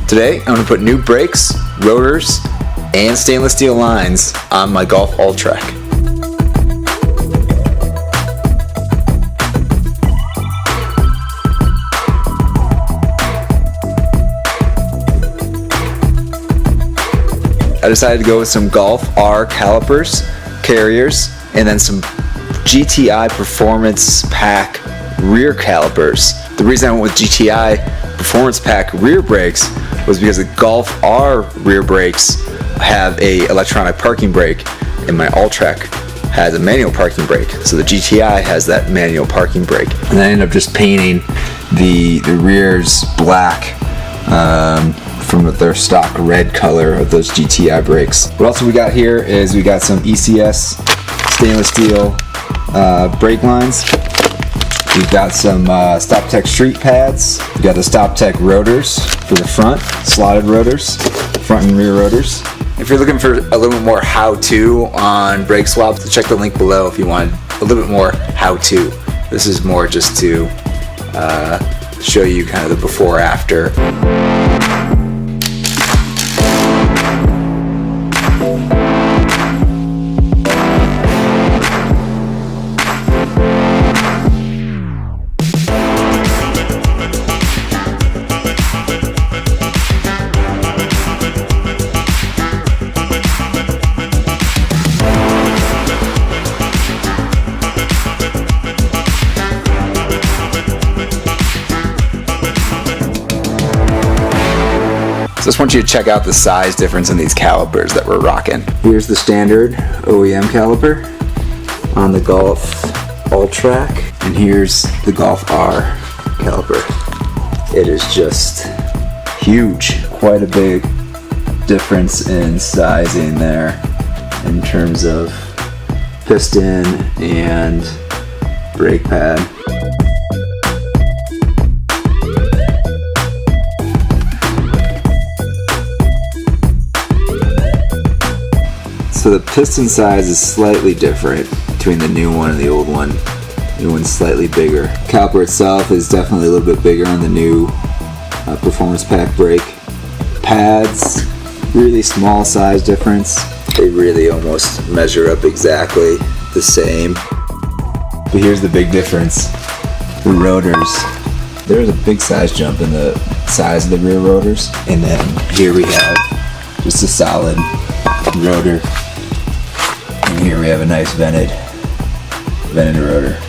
Today, I'm going to put new brakes, rotors, and stainless steel lines on my Golf Alltrack. I decided to go with some Golf R calipers, carriers, and then some GTI Performance Pack rear calipers. The reason I went with GTI Performance Pack rear brakes was because the Golf R rear brakes have a electronic parking brake and my Alltrack has a manual parking brake. So the GTI has that manual parking brake. And I ended up just painting the rears black from their stock red color of those GTI brakes. What else we got here is we got some ECS stainless steel brake lines. We've got some StopTech street pads. We've got the StopTech rotors for the front, slotted rotors, front and rear rotors. If you're looking for a little bit more how-to on brake swaps, check the link below if you want a little bit more how-to. This is more just to show you kind of the before-after. So I just want you to check out the size difference in these calipers that we're rocking. Here's the standard OEM caliper on the Golf Alltrack, and here's the Golf R caliper. It is just huge. Quite a big difference in sizing there in terms of piston and brake pad. So the piston size is slightly different between the new one and the old one. The new one's slightly bigger. Caliper itself is definitely a little bit bigger on the new Performance Pack brake. Pads, really small size difference. They really almost measure up exactly the same. But here's the big difference. The rotors. There's a big size jump in the size of the rear rotors. And then here we have just a solid rotor. And here we have a nice vented rotor.